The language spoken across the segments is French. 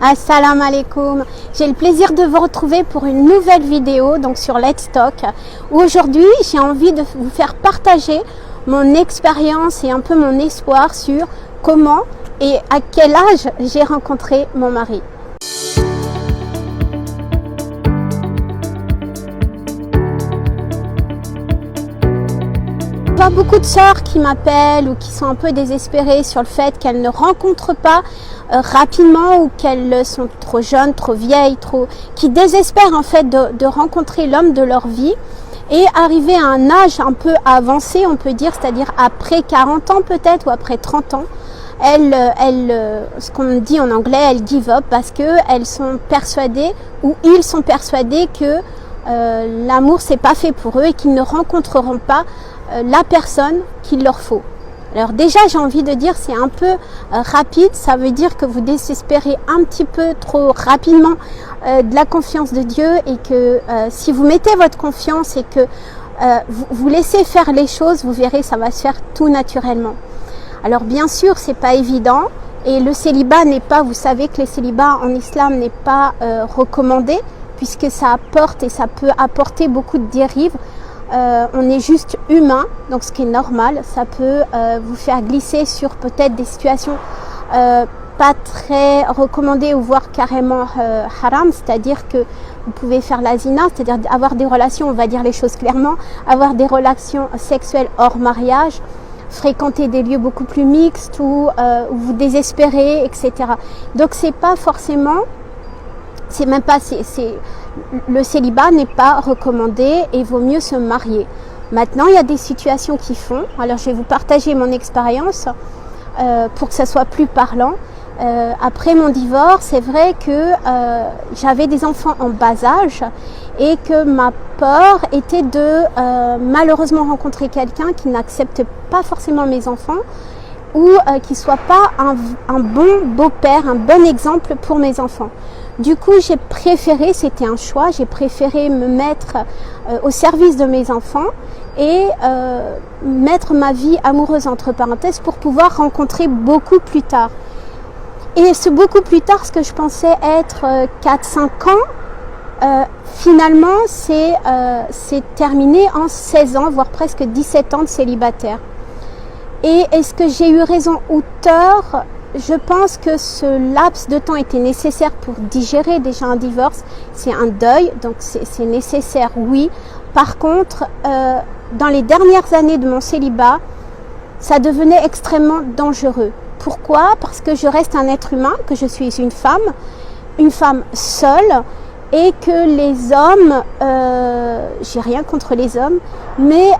Assalamu alaikum. J'ai le plaisir de vous retrouver pour une nouvelle vidéo donc sur Let's Talk, où aujourd'hui j'ai envie de vous faire partager mon expérience et un peu mon espoir sur comment et à quel âge j'ai rencontré mon mari. Je vois beaucoup de sœurs qui m'appellent ou qui sont un peu désespérées sur le fait qu'elles ne rencontrent pas rapidement ou qu'elles sont trop jeunes, trop vieilles, qui désespèrent en fait de rencontrer l'homme de leur vie et arriver à un âge un peu avancé, on peut dire, c'est-à-dire après 40 ans peut-être ou après 30 ans. Ce qu'on dit en anglais, elles give up parce qu'elles sont persuadées ou ils sont persuadés que l'amour c'est pas fait pour eux et qu'ils ne rencontreront pas la personne qu'il leur faut. Alors déjà j'ai envie de dire c'est un peu rapide, ça veut dire que vous désespérez un petit peu trop rapidement de la confiance de Dieu et que si vous mettez votre confiance et que vous laissez faire les choses, vous verrez ça va se faire tout naturellement. Alors bien sûr c'est pas évident et le célibat n'est pas, vous savez que le célibat en islam n'est pas recommandé puisque ça apporte et ça peut apporter beaucoup de dérives. On est juste humain, donc ce qui est normal, ça peut vous faire glisser sur peut-être des situations pas très recommandées ou voire carrément haram, c'est-à-dire que vous pouvez faire la zina, c'est-à-dire avoir des relations, on va dire les choses clairement, avoir des relations sexuelles hors mariage, fréquenter des lieux beaucoup plus mixtes ou vous désespérer, etc. Donc c'est pas forcément, le célibat n'est pas recommandé et vaut mieux se marier. Maintenant, il y a des situations qui font. Alors, je vais vous partager mon expérience pour que ça soit plus parlant. Après mon divorce, c'est vrai que j'avais des enfants en bas âge et que ma peur était de malheureusement rencontrer quelqu'un qui n'accepte pas forcément mes enfants ou qui soit pas un bon beau-père, un bon exemple pour mes enfants. Du coup, j'ai préféré, c'était un choix, j'ai préféré me mettre au service de mes enfants et mettre ma vie amoureuse entre parenthèses pour pouvoir rencontrer beaucoup plus tard. Et ce beaucoup plus tard, ce que je pensais être 4-5 ans, finalement, c'est terminé en 16 ans, voire presque 17 ans de célibataire. Et est-ce que j'ai eu raison ou tort ? Je pense que ce laps de temps était nécessaire pour digérer déjà un divorce. C'est un deuil, donc c'est nécessaire, oui. Par contre, dans les dernières années de mon célibat, ça devenait extrêmement dangereux. Pourquoi ? Parce que je reste un être humain, que je suis une femme seule, et que les hommes, j'ai rien contre les hommes, mais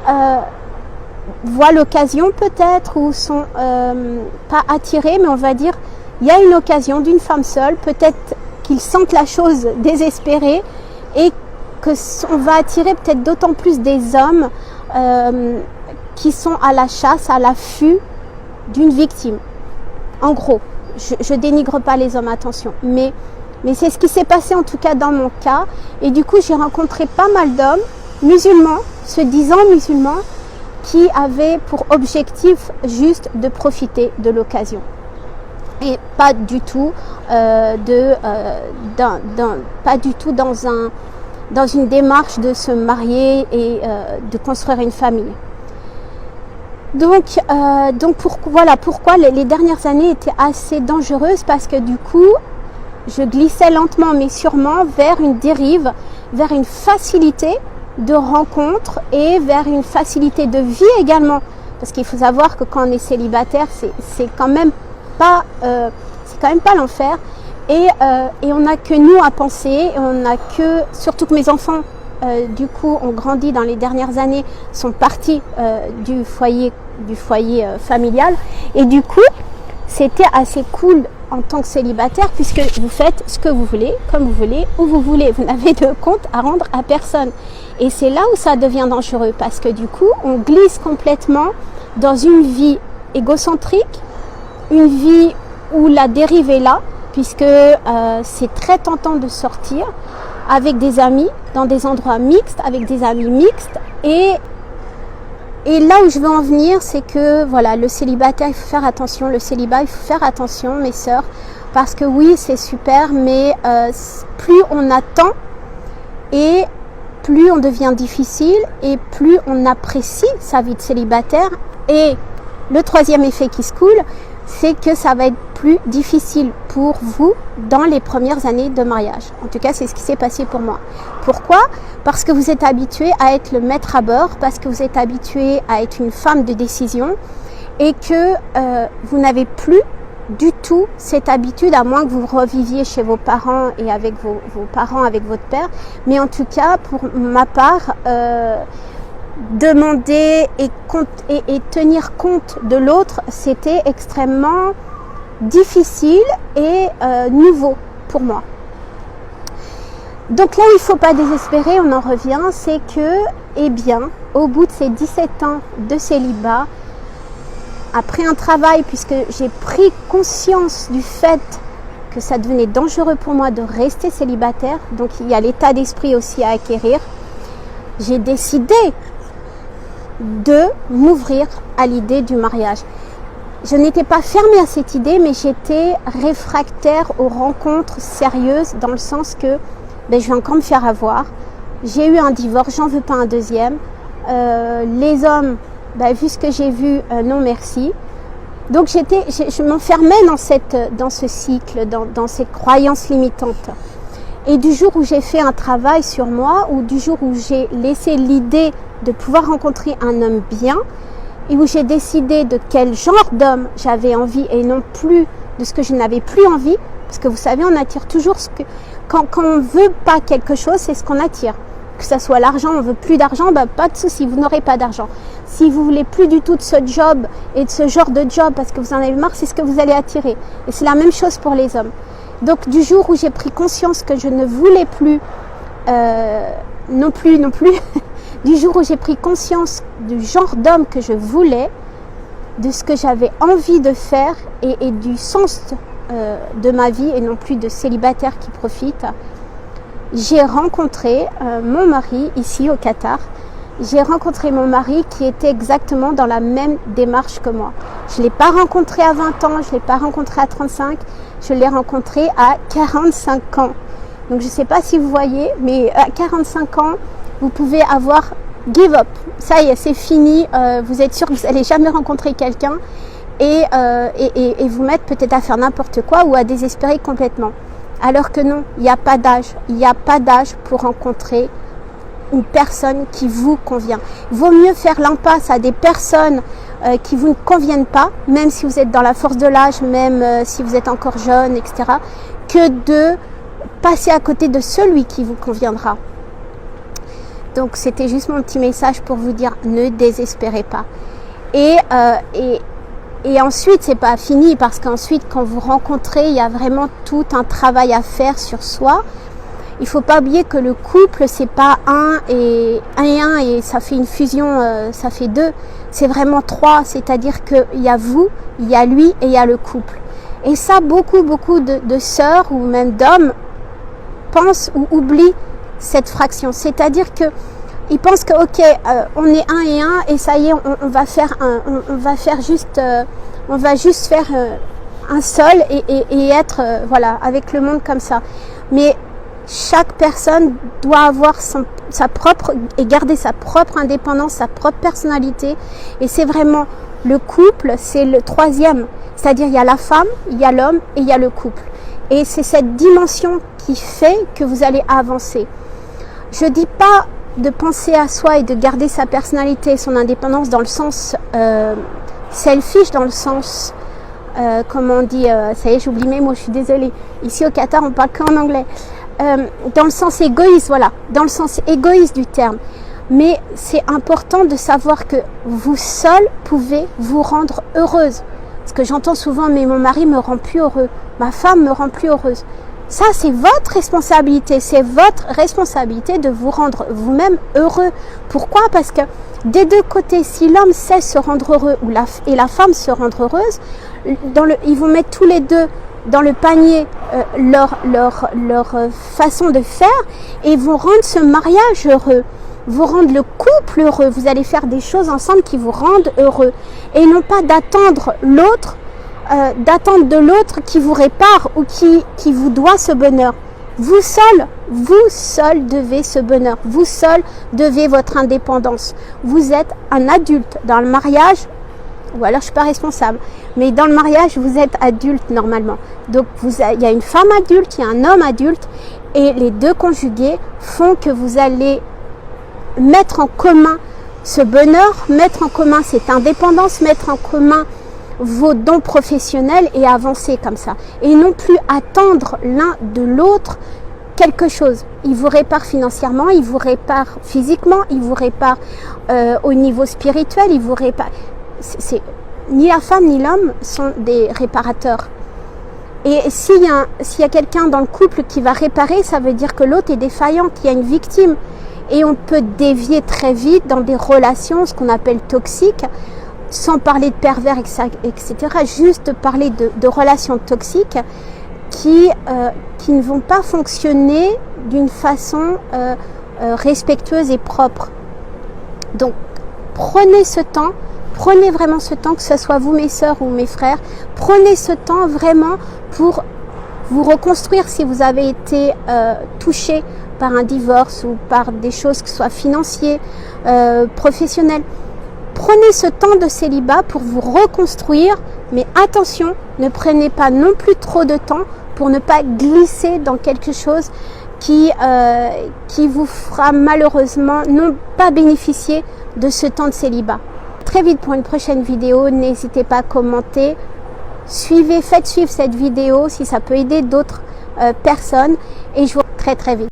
voient l'occasion peut-être ou sont pas attirés, mais on va dire il y a une occasion d'une femme seule, peut-être qu'ils sentent la chose désespérée et que on va attirer peut-être d'autant plus des hommes qui sont à la chasse, à l'affût d'une victime. En gros, je dénigre pas les hommes, attention, mais c'est ce qui s'est passé en tout cas dans mon cas et du coup j'ai rencontré pas mal d'hommes musulmans, se disant musulmans, qui avait pour objectif juste de profiter de l'occasion et pas du tout dans une démarche de se marier et de construire une famille. Donc voilà pourquoi les dernières années étaient assez dangereuses, parce que du coup je glissais lentement mais sûrement vers une dérive, vers une facilité de rencontres et vers une facilité de vie également, parce qu'il faut savoir que quand on est célibataire c'est quand même pas l'enfer et on n'a que nous à penser et on n'a que, surtout que mes enfants du coup ont grandi dans les dernières années, sont partis du foyer familial et du coup c'était assez cool en tant que célibataire puisque vous faites ce que vous voulez, comme vous voulez, où vous voulez. Vous n'avez de compte à rendre à personne. Et c'est là où ça devient dangereux parce que du coup, on glisse complètement dans une vie égocentrique, une vie où la dérive est là, puisque c'est très tentant de sortir avec des amis, dans des endroits mixtes, avec des amis mixtes. Et là où je veux en venir, c'est que voilà, le célibataire, il faut faire attention. Le célibat, il faut faire attention, mes sœurs, parce que oui, c'est super, mais plus on attend et plus on devient difficile et plus on apprécie sa vie de célibataire. Et le troisième effet qui se coule, c'est que ça va être plus difficile pour vous dans les premières années de mariage. En tout cas, c'est ce qui s'est passé pour moi. Pourquoi? Parce que vous êtes habitué à être le maître à bord, parce que vous êtes habitué à être une femme de décision et que vous n'avez plus du tout cette habitude, à moins que vous reviviez chez vos parents et avec vos parents, avec votre père. Mais en tout cas, pour ma part, demander et tenir compte de l'autre, c'était extrêmement difficile et nouveau pour moi. Donc là où il ne faut pas désespérer, on en revient, c'est que, eh bien, au bout de ces 17 ans de célibat, après un travail, puisque j'ai pris conscience du fait que ça devenait dangereux pour moi de rester célibataire, donc il y a l'état d'esprit aussi à acquérir, j'ai décidé de m'ouvrir à l'idée du mariage. Je n'étais pas fermée à cette idée, mais j'étais réfractaire aux rencontres sérieuses, dans le sens que je vais encore me faire avoir. J'ai eu un divorce, j'en veux pas un deuxième. Les hommes, vu ce que j'ai vu, non merci. Donc je m'enfermais dans ce cycle, dans cette croyance limitante. Et du jour où j'ai fait un travail sur moi, ou du jour où j'ai laissé l'idée de pouvoir rencontrer un homme bien, et où j'ai décidé de quel genre d'homme j'avais envie et non plus de ce que je n'avais plus envie, parce que vous savez, on attire toujours ce que... Quand on ne veut pas quelque chose, c'est ce qu'on attire. Que ce soit l'argent, on veut plus d'argent, pas de souci, vous n'aurez pas d'argent. Si vous voulez plus du tout de ce job et de ce genre de job parce que vous en avez marre, c'est ce que vous allez attirer. Et c'est la même chose pour les hommes. Donc du jour où j'ai pris conscience que je ne voulais plus, non plus, du jour où j'ai pris conscience du genre d'homme que je voulais, de ce que j'avais envie de faire et du sens de ma vie et non plus de célibataire qui profite, j'ai rencontré mon mari ici au Qatar. J'ai rencontré mon mari qui était exactement dans la même démarche que moi. Je ne l'ai pas rencontré à 20 ans, je ne l'ai pas rencontré à 35, je l'ai rencontré à 45 ans. Donc je ne sais pas si vous voyez, mais à 45 ans, vous pouvez avoir give up. Ça y est, c'est fini, vous êtes sûr que vous n'allez jamais rencontrer quelqu'un et vous mettre peut-être à faire n'importe quoi ou à désespérer complètement. Alors que non, il n'y a pas d'âge. Il n'y a pas d'âge pour rencontrer une personne qui vous convient. Il vaut mieux faire l'impasse à des personnes qui vous ne conviennent pas, même si vous êtes dans la force de l'âge, même si vous êtes encore jeune, etc., que de passer à côté de celui qui vous conviendra. Donc c'était juste mon petit message pour vous dire, ne désespérez pas. Et ensuite, c'est pas fini, parce qu'ensuite, quand vous rencontrez, il y a vraiment tout un travail à faire sur soi. Il faut pas oublier que le couple, c'est pas un et ça fait une fusion, ça fait deux. C'est vraiment trois, c'est-à-dire qu'il y a vous, il y a lui et il y a le couple. Et ça, beaucoup de sœurs ou même d'hommes pensent ou oublient cette fraction. C'est-à-dire que ils pensent que on est un et un et ça y est, on va juste faire un seul et être avec le monde comme ça. Mais chaque personne doit avoir sa propre et garder sa propre indépendance, sa propre personnalité. Et c'est vraiment le couple, c'est le troisième. C'est-à-dire il y a la femme, il y a l'homme et il y a le couple. Et c'est cette dimension qui fait que vous allez avancer. Je dis pas de penser à soi et de garder sa personnalité et son indépendance dans le sens selfish, dans le sens, comment on dit, ça y est, j'oublie mes mots, je suis désolée. Ici au Qatar, on parle qu'en anglais. Dans le sens égoïste, dans le sens égoïste du terme. Mais c'est important de savoir que vous seul pouvez vous rendre heureuse. Parce que j'entends souvent, mais mon mari me rend plus heureux, ma femme me rend plus heureuse. Ça, c'est votre responsabilité. C'est votre responsabilité de vous rendre vous-même heureux. Pourquoi? Parce que des deux côtés, si l'homme sait se rendre heureux et la femme se rendre heureuse, ils vont mettre tous les deux dans le panier leur façon de faire et vont rendre ce mariage heureux, vous rendre le couple heureux. Vous allez faire des choses ensemble qui vous rendent heureux et non pas d'attendre l'autre d'attendre de l'autre qui vous répare ou qui vous doit ce bonheur. Vous seul devez ce bonheur. Vous seul devez votre indépendance. Vous êtes un adulte. Dans le mariage, ou alors je ne suis pas responsable, mais dans le mariage, vous êtes adulte normalement. Donc il y a une femme adulte, il y a un homme adulte, et les deux conjugués font que vous allez mettre en commun ce bonheur, mettre en commun cette indépendance, mettre en commun vos dons professionnels et avancer comme ça. Et non plus attendre l'un de l'autre quelque chose. Il vous répare financièrement, il vous répare physiquement, il vous répare au niveau spirituel, il vous répare. Ni la femme ni l'homme sont des réparateurs. Et s'il y a quelqu'un dans le couple qui va réparer, ça veut dire que l'autre est défaillant, qu'il y a une victime. Et on peut dévier très vite dans des relations, ce qu'on appelle toxiques, sans parler de pervers, etc. Juste parler de relations toxiques qui ne vont pas fonctionner d'une façon respectueuse et propre. Donc, prenez ce temps, prenez vraiment ce temps, que ce soit vous, mes sœurs ou mes frères, prenez ce temps vraiment pour vous reconstruire si vous avez été touché par un divorce ou par des choses qui soient financières, professionnelles. Prenez ce temps de célibat pour vous reconstruire, mais attention, ne prenez pas non plus trop de temps pour ne pas glisser dans quelque chose qui vous fera malheureusement non pas bénéficier de ce temps de célibat. Très vite pour une prochaine vidéo, n'hésitez pas à commenter, faites suivre cette vidéo si ça peut aider d'autres personnes et je vous retrouve très vite.